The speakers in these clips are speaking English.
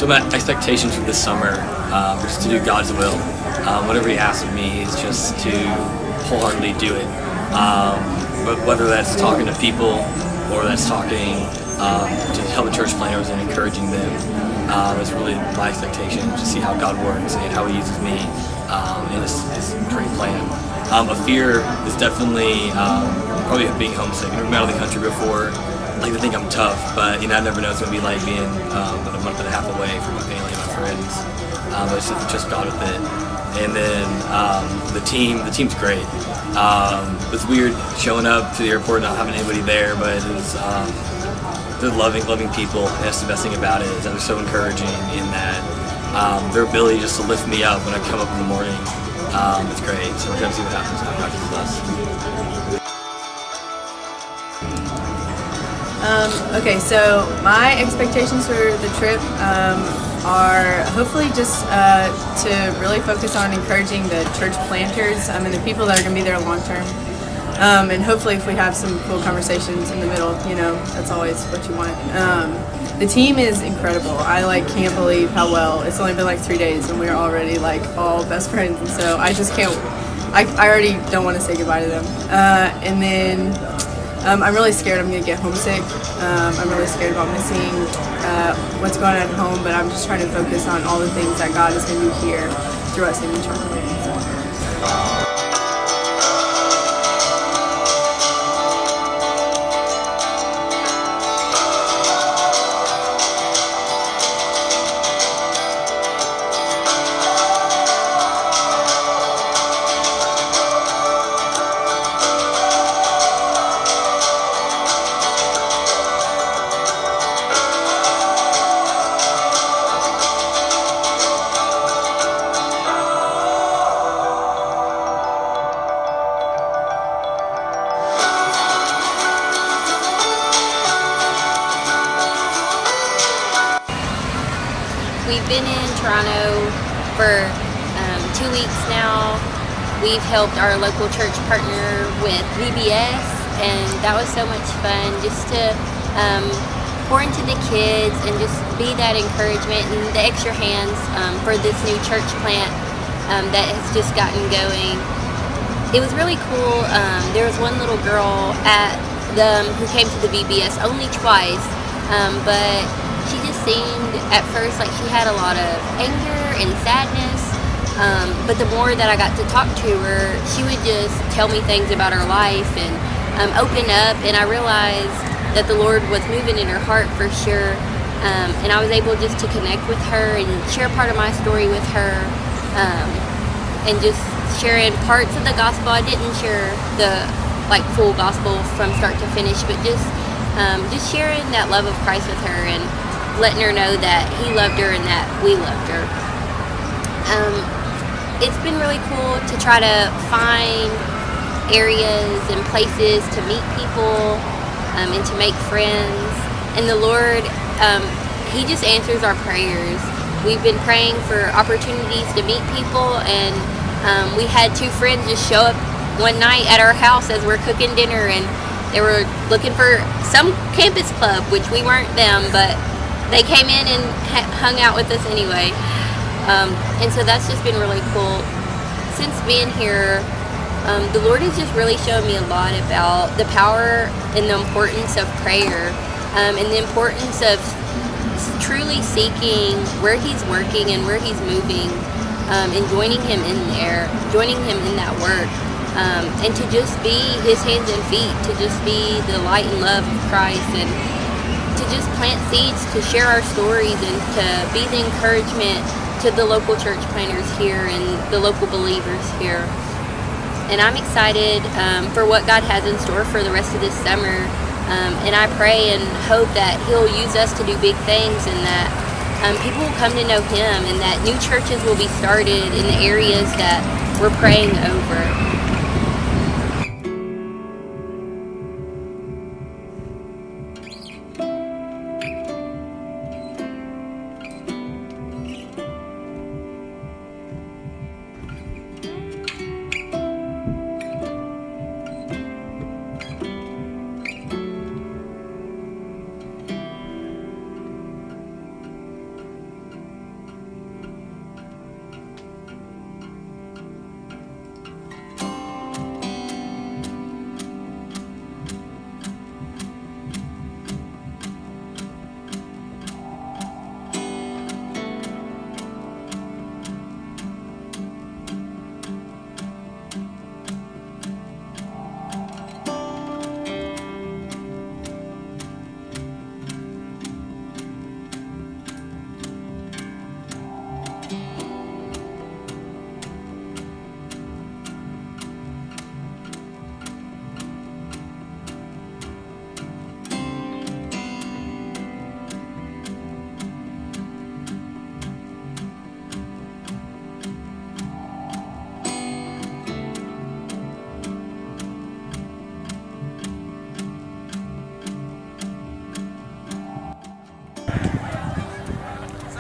So my expectations for this summer are just to do God's will. Whatever He asks of me is just to wholeheartedly do it. But whether that's talking to people or that's talking to helping church planners and encouraging them, is really my expectation, to see how God works and how He uses me in His great plan. A fear is definitely probably being homesick. I've never been out of the country before. I like to think I'm tough, but I never know what it's going to be like being about a month and a half away from my family and my friends. But it's just God with it. And then the team's great. It's weird showing up to the airport and not having anybody there, but it's they're loving people. And that's the best thing about it, is that they're so encouraging in that their ability just to lift me up when I come up in the morning. It's great. So we're going to see what happens how God uses us. Okay, so my expectations for the trip are hopefully just to really focus on encouraging the church planters and the people that are going to be there long term. And hopefully if we have some cool conversations in the middle, that's always what you want. The team is incredible. I can't believe how well. It's only been 3 days and we're already all best friends. And so I just can't, I already don't want to say goodbye to them. And then I'm really scared I'm going to get homesick. I'm really scared about missing what's going on at home, but I'm just trying to focus on all the things that God is going to do here through us in Toronto. We've been in Toronto for 2 weeks now. We've helped our local church partner with VBS, and that was so much fun just to pour into the kids and just be that encouragement and the extra hands for this new church plant that has just gotten going. It was really cool. There was one little girl who came to the VBS only twice, but she just seemed at first like she had a lot of anger and sadness, but the more that I got to talk to her, she would just tell me things about her life and open up, and I realized that the Lord was moving in her heart for sure, and I was able just to connect with her and share part of my story with her, and just sharing parts of the gospel. I didn't share the full gospel from start to finish, but just sharing that love of Christ with her and letting her know that He loved her and that we loved her. It's been really cool to try to find areas and places to meet people and to make friends. And the Lord, He just answers our prayers. We've been praying for opportunities to meet people, and we had 2 friends just show up one night at our house as we're cooking dinner, and they were looking for some campus club, which we weren't them, but they came in and hung out with us anyway. And so that's just been really cool. Since being here, the Lord has just really shown me a lot about the power and the importance of prayer, and the importance of truly seeking where He's working and where He's moving, and joining Him in there, joining Him in that work, and to just be His hands and feet, to just be the light and love of Christ, and to just plant seeds, to share our stories, and to be the encouragement to the local church planners here and the local believers here. And I'm excited for what God has in store for the rest of this summer, and I pray and hope that He'll use us to do big things, and that people will come to know Him, and that new churches will be started in the areas that we're praying over.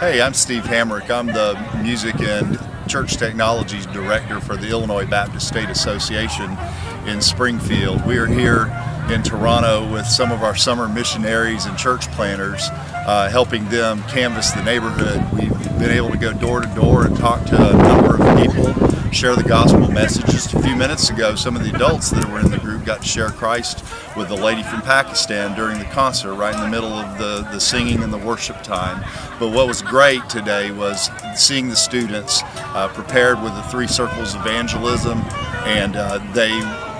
Hey, I'm Steve Hamrick. I'm the Music and Church Technologies Director for the Illinois Baptist State Association in Springfield. We are here in Toronto with some of our summer missionaries and church planners, helping them canvass the neighborhood. We've been able to go door to door and talk to a number of people, share the gospel message. Just a few minutes ago, some of the adults that were in the group got to share Christ with a lady from Pakistan during the concert, right in the middle of the singing and the worship time. But what was great today was seeing the students prepared with the 3 circles of evangelism, and they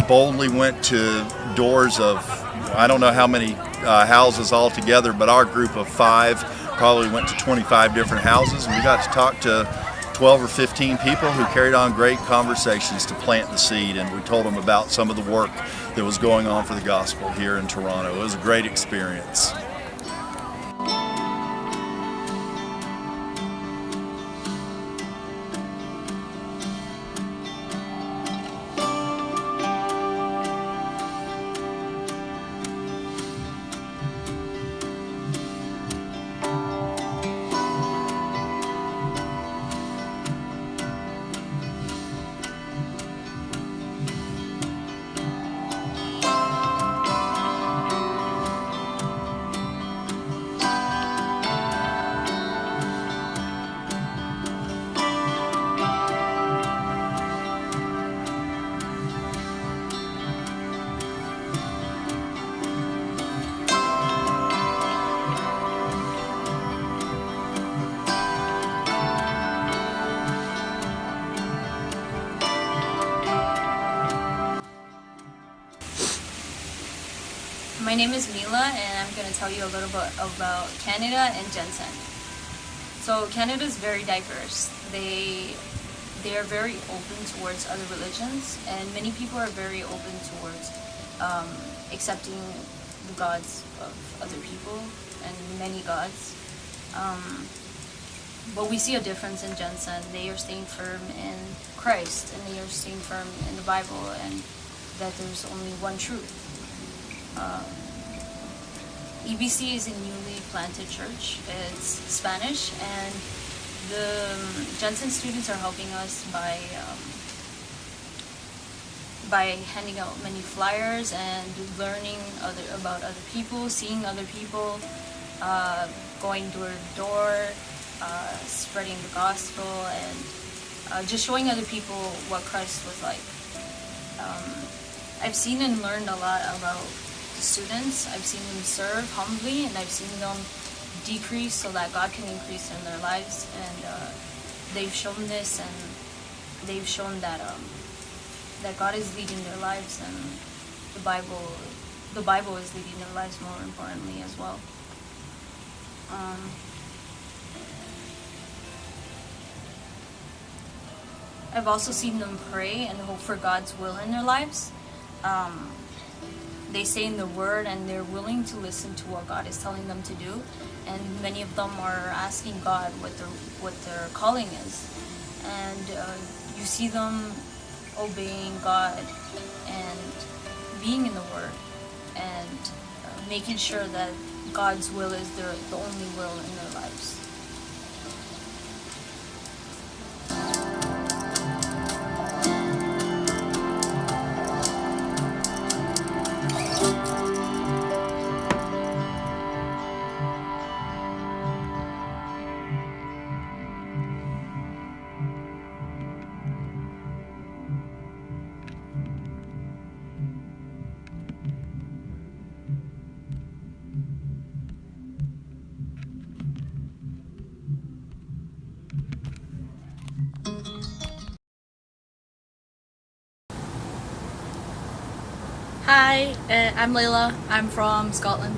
boldly went to doors of, I don't know how many houses altogether, but our group of 5 probably went to 25 different houses, and we got to talk to 12 or 15 people who carried on great conversations to plant the seed, and we told them about some of the work that was going on for the gospel here in Toronto. It was a great experience. My name is Mila, and I'm going to tell you a little bit about Canada and GenSend. So Canada is very diverse. They are very open towards other religions, and many people are very open towards accepting the gods of other people and many gods. But we see a difference in GenSend. They are staying firm in Christ, and they are staying firm in the Bible, and that there's only one truth. EBC is a newly planted church. It's Spanish, and the GenSend students are helping us by handing out many flyers and learning about other people, seeing other people, going door to door, spreading the gospel, and just showing other people what Christ was like. I've seen and learned a lot about the students. I've seen them serve humbly, and I've seen them decrease so that God can increase in their lives. And they've shown this, and they've shown that that God is leading their lives, and the Bible is leading their lives, more importantly, as well. I've also seen them pray and hope for God's will in their lives. They stay in the Word, and they're willing to listen to what God is telling them to do. And many of them are asking God what their calling is. And you see them obeying God and being in the Word, and making sure that God's will is the only will in their lives. Hi, I'm Layla. I'm from Scotland.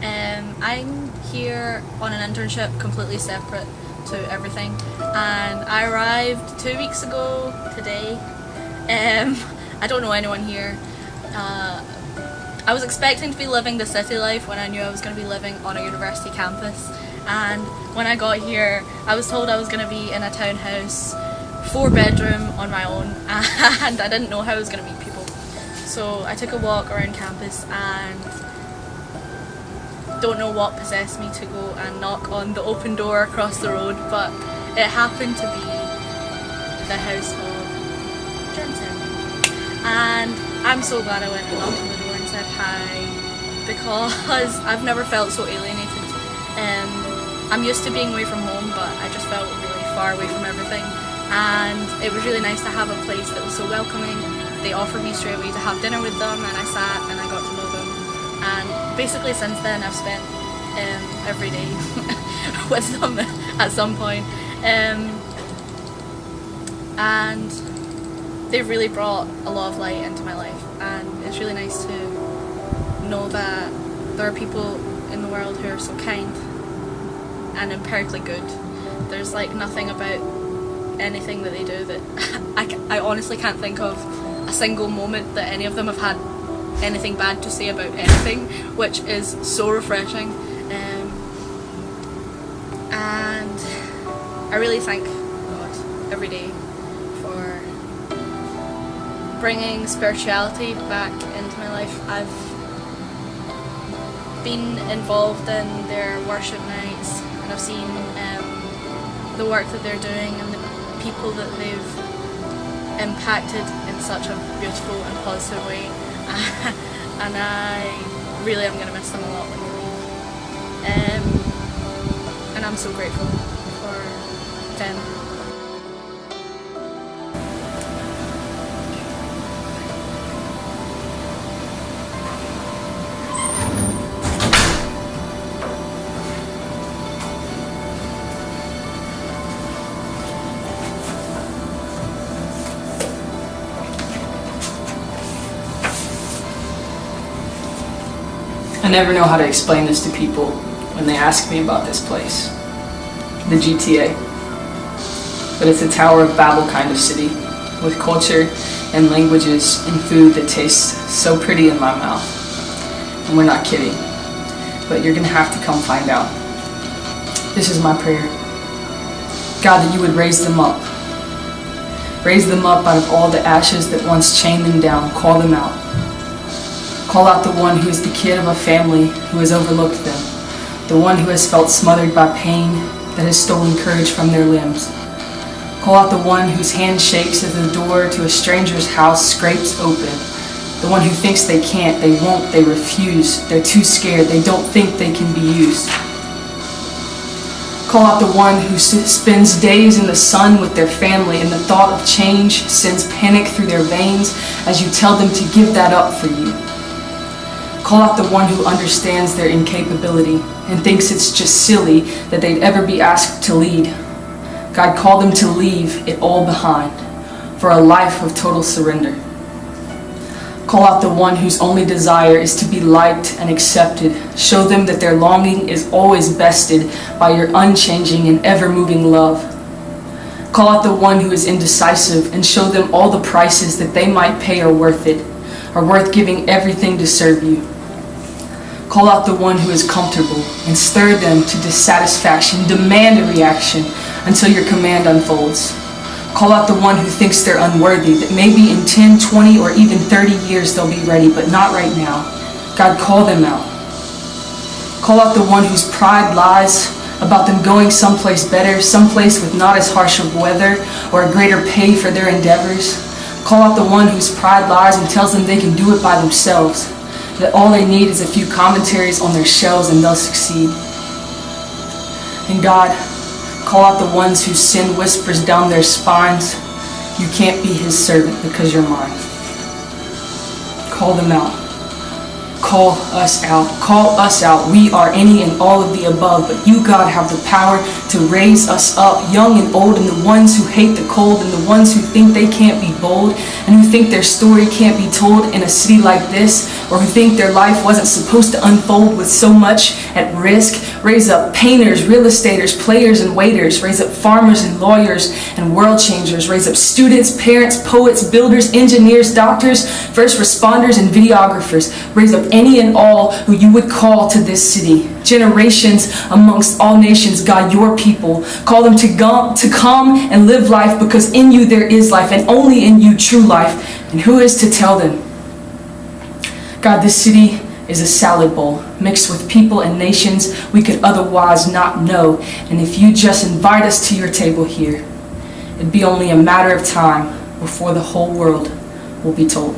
I'm here on an internship completely separate to everything, and I arrived 2 weeks ago today. I don't know anyone here. I was expecting to be living the city life when I knew I was going to be living on a university campus, and when I got here I was told I was going to be in a townhouse, 4-bedroom on my own, and I didn't know how I was going to meet people. So I took a walk around campus, and don't know what possessed me to go and knock on the open door across the road, but it happened to be the house of GenSend. And I'm so glad I went and knocked on the door and said hi, because I've never felt so alienated. I'm used to being away from home, but I just felt really far away from everything. And it was really nice to have a place that was so welcoming. They offered me straight away to have dinner with them, and I sat and I got to know them. And basically since then I've spent every day with them at some point. And they've really brought a lot of light into my life, and it's really nice to know that there are people in the world who are so kind and empirically good. There's like nothing about anything that they do that I honestly can't think of a single moment that any of them have had anything bad to say about anything, which is so refreshing. And I really thank God every day for bringing spirituality back into my life. I've been involved in their worship nights, and I've seen the work that they're doing and the people that they've impacted in such a beautiful and positive way. And I really am going to miss them a lot when they leave. And I'm so grateful for them. I never know how to explain this to people when they ask me about this place, the GTA. But it's a Tower of Babel kind of city, with culture and languages and food that tastes so pretty in my mouth. And we're not kidding, but you're gonna have to come find out. This is my prayer. God, that you would raise them up. Raise them up out of all the ashes that once chained them down. Call them out. Call out the one who is the kid of a family who has overlooked them, the one who has felt smothered by pain that has stolen courage from their limbs. Call out the one whose hand shakes as the door to a stranger's house scrapes open, the one who thinks they can't, they won't, they refuse, they're too scared, they don't think they can be used. Call out the one who spends days in the sun with their family, and the thought of change sends panic through their veins as you tell them to give that up for you. Call out the one who understands their incapability and thinks it's just silly that they'd ever be asked to lead. God, call them to leave it all behind for a life of total surrender. Call out the one whose only desire is to be liked and accepted. Show them that their longing is always bested by your unchanging and ever-moving love. Call out the one who is indecisive and show them all the prices that they might pay are worth it, are worth giving everything to serve you. Call out the one who is comfortable and stir them to dissatisfaction. Demand a reaction until your command unfolds. Call out the one who thinks they're unworthy, that maybe in 10, 20, or even 30 years they'll be ready, but not right now. God, call them out. Call out the one whose pride lies about them going someplace better, someplace with not as harsh of weather or a greater pay for their endeavors. Call out the one whose pride lies and tells them they can do it by themselves, that all they need is a few commentaries on their shelves and they'll succeed. And God, call out the ones whose sin whispers down their spines, you can't be his servant because you're mine. Call them out. Call us out. Call us out. We are any and all of the above, but you, God, have the power to raise us up, young and old, and the ones who hate the cold, and the ones who think they can't be bold, and who think their story can't be told in a city like this, or who think their life wasn't supposed to unfold with so much at risk. Raise up painters, real estaters, players, and waiters. Raise up farmers and lawyers and world changers. Raise up students, parents, poets, builders, engineers, doctors, first responders, and videographers. Raise up any and all who you would call to this city. Generations amongst all nations, God, your people. Call them to come and live life, because in you there is life, and only in you true life. And who is to tell them? God, this city is a salad bowl mixed with people and nations we could otherwise not know. And if you just invite us to your table here, it'd be only a matter of time before the whole world will be told.